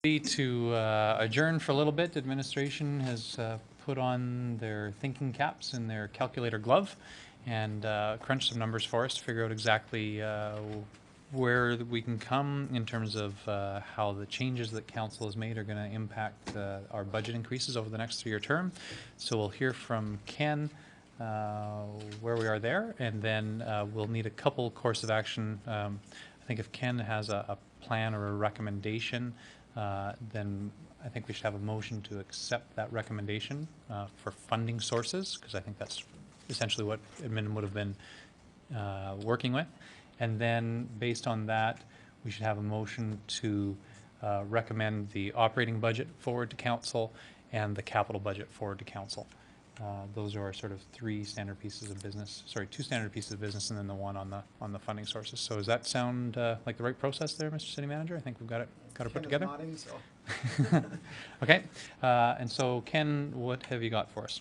To adjourn for a little bit. Administration has put on their thinking caps and their calculator glove and crunched some numbers for us to figure out exactly where we can come in terms of how the changes that council has made are going to impact our budget increases over the next 3-year term. So we'll hear from Ken where we are there, and then we'll need a couple course of action. I think if Ken has a plan or a recommendation, then I think we should have a motion to accept that recommendation for funding sources, because I think that's essentially what admin would have been working with. And then based on that, we should have a motion to recommend the operating budget forward to council and the capital budget forward to council. Those are our sort of two standard pieces of business, and then the one on the funding sources. So does that sound like the right process there, Mr. City Manager? I think we've got it put together. Nodding, so. Okay, and so Ken, what have you got for us?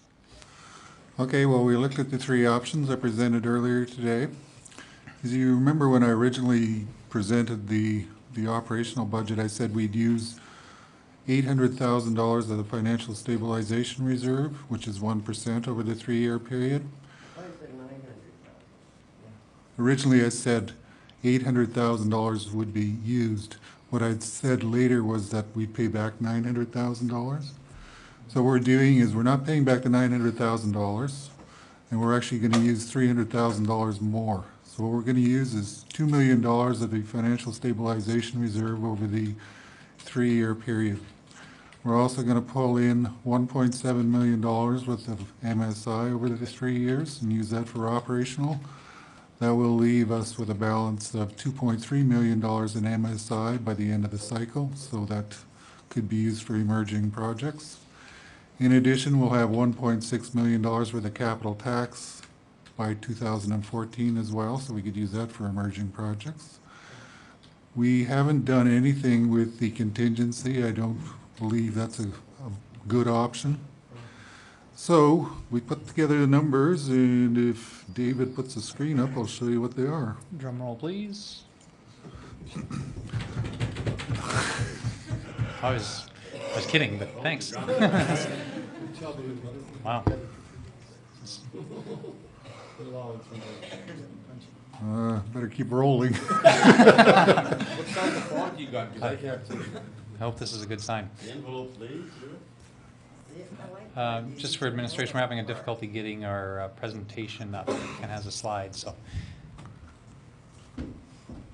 Okay, well, we looked at the three options I presented earlier today. As you remember, when I originally presented the operational budget, I said we'd use $800,000 of the financial stabilization reserve, which is 1% over the 3-year period. Originally I said $800,000 would be used. What I'd said later was that we'd pay back $900,000. So what we're doing is we're not paying back the $900,000, and we're actually going to use $300,000 more. So what we're going to use is $2 million of the financial stabilization reserve over the 3-year period. We're also going to pull in $1.7 million worth of MSI over the 3 years and use that for operational. That will leave us with a balance of $2.3 million in MSI by the end of the cycle, so that could be used for emerging projects. In addition, we'll have $1.6 million worth of capital tax by 2014 as well, so we could use that for emerging projects. We haven't done anything with the contingency. I don't believe that's a good option. So we put together the numbers, and if David puts the screen up, I'll show you what they are. Drum roll, please. I was kidding, but thanks. Wow. Better keep rolling. What size of font you got? 'Cause I can't see. I hope this is a good sign. The envelope, please. Just for administration, we're having a difficulty getting our presentation up. Ken has a slide, so.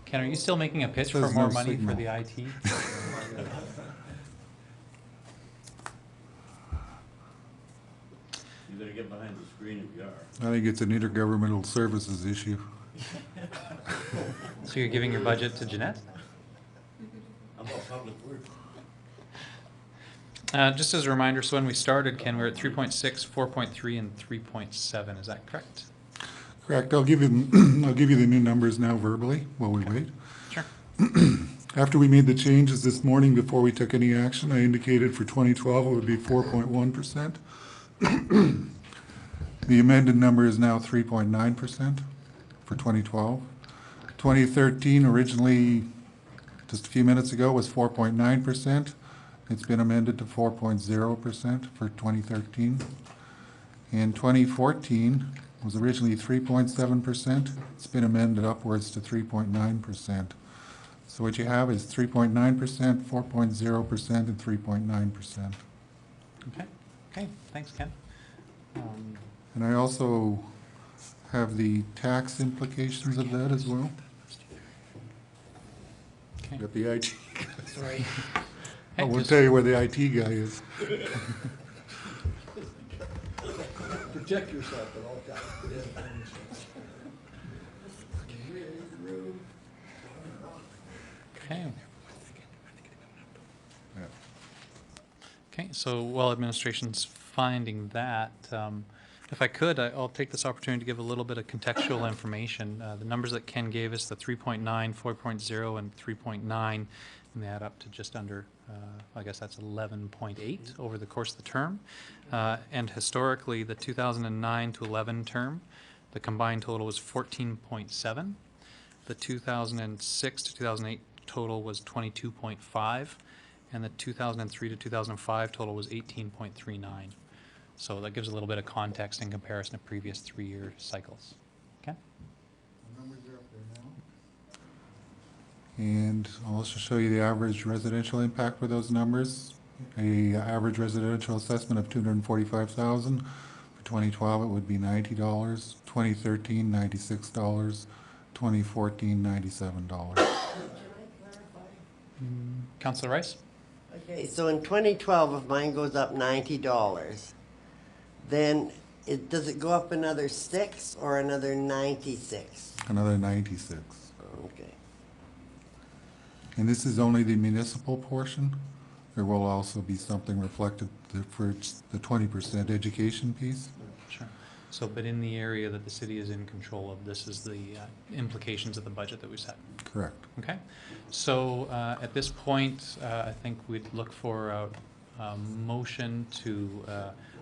Ken, are you still making a pitch for Says more no money signal. for the IT? You better get behind the screen if you are. I think it's an intergovernmental services issue. So you're giving your budget to Jeanette? How about public works? Just as a reminder, so when we started, Ken, we were at 3.6, 4.3, and 3.7. Is that correct? Correct. I'll give you the new numbers now verbally while we wait. Sure. After we made the changes this morning, before we took any action, I indicated for 2012 it would be 4.1%. The amended number is now 3.9% for 2012. 2013 originally, just a few minutes ago, was 4.9%. It's been amended to 4.0% for 2013. In 2014 was originally 3.7%. It's been amended upwards to 3.9%. So what you have is 3.9%, 4.0%, and 3.9%. Okay, thanks, Ken. And I also have the tax implications of that as well. Okay. Got the IT. Sorry. I won't tell you where the IT guy is. Project yourself at all times. Okay. Okay, so while administration's finding that, if I could, I'll take this opportunity to give a little bit of contextual information. The numbers that Ken gave us, the 3.9, 4.0, and 3.9, and they add up to just under, I guess that's 11.8 over the course of the term. And historically, the 2009 to 11 term, the combined total was 14.7. The 2006 to 2008 total was 22.5. and the 2003 to 2005 total was 18.39. So that gives a little bit of context in comparison to previous 3-year cycles. Okay? The numbers are up there now. And I'll also show you the average residential impact for those numbers. A average residential assessment of $245,000. For 2012, it would be $90. 2013, $96. 2014, $97. Councillor Rice? Okay, so in 2012, if mine goes up $90, then does it go up another 6 or another 96? Another 96. Okay. And this is only the municipal portion. There will also be something reflected for the 20% education piece. Sure. So, but in the area that the city is in control of, this is the implications of the budget that we set. Correct. Okay. So at this point, I think we'd look for a motion to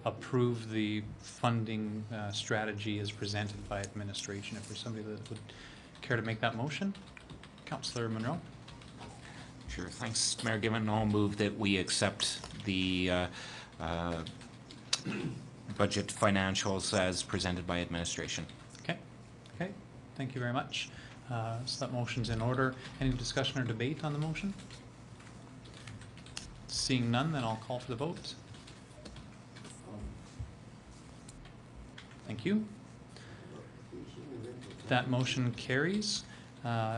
approve the funding strategy as presented by administration. If there's somebody that would care to make that motion. Councillor Monroe. Sure, thanks, Mayor Given. I'll move that we accept the budget financials as presented by administration. Okay. Okay. Thank you very much. So that motion's in order. Any discussion or debate on the motion? Seeing none, then I'll call for the vote. Thank you. That motion carries.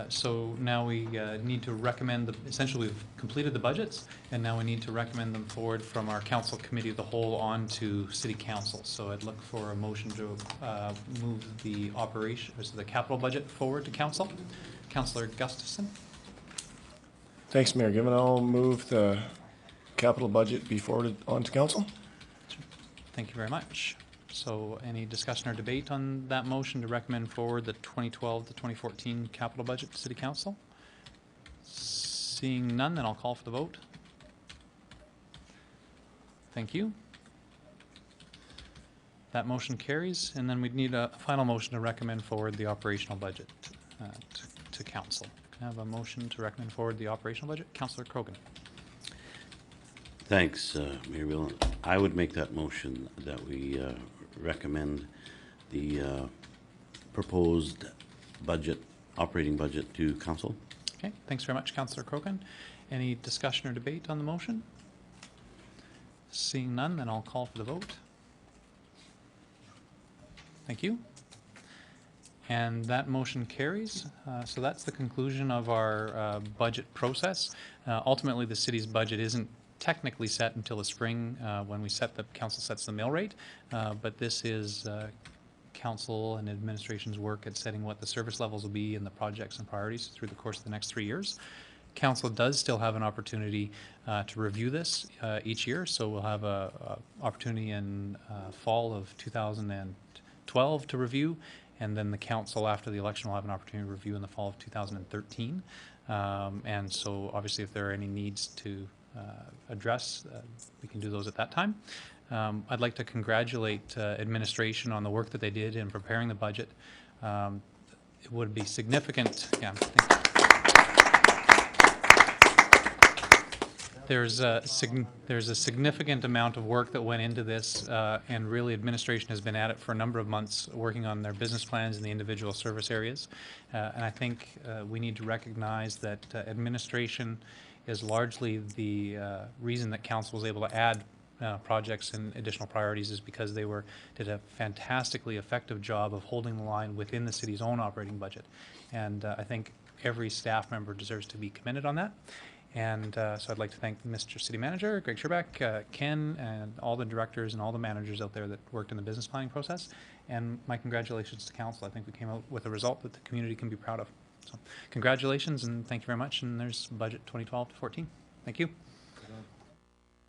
So now we need to recommend, essentially we've completed the budgets, and now we need to recommend them forward from our council committee of the whole on to city council. So I'd look for a motion to move the the capital budget forward to council. Councillor Gustafson. Thanks, Mayor Given. I'll move the capital budget be forwarded on to council. Thank you very much. So any discussion or debate on that motion to recommend forward the 2012 to 2014 capital budget to City Council? Seeing none, then I'll call for the vote. Thank you. That motion carries, and then we'd need a final motion to recommend forward the operational budget to council. Can I have a motion to recommend forward the operational budget? Councillor Krogan. Thanks, Mayor Whelan. I would make that motion that we recommend the proposed budget, operating budget to council. Okay, thanks very much, Councillor Krogan. Any discussion or debate on the motion? Seeing none, then I'll call for the vote. Thank you. And that motion carries. So that's the conclusion of our budget process. Ultimately, the city's budget isn't technically set until the spring when council sets the mill rate. But this is council and administration's work at setting what the service levels will be and the projects and priorities through the course of the next 3 years. Council does still have an opportunity to review this each year. So we'll have a opportunity in fall of 2012 to review. And then the council, after the election, will have an opportunity to review in the fall of 2013. And so obviously if there are any needs to address, we can do those at that time. I'd like to congratulate administration on the work that they did in preparing the budget. It would be significant. Yeah, thank you. There's a significant amount of work that went into this, and really administration has been at it for a number of months, working on their business plans in the individual service areas. And I think we need to recognize that administration is largely the reason that council was able to add projects and additional priorities, is because they did a fantastically effective job of holding the line within the city's own operating budget. And I think every staff member deserves to be commended on that. And so I'd like to thank Mr. City Manager, Greg Sherbeck, Ken, and all the directors and all the managers out there that worked in the business planning process. And my congratulations to council. I think we came out with a result that the community can be proud of. So congratulations and thank you very much. And there's budget 2012 to 14. Thank you.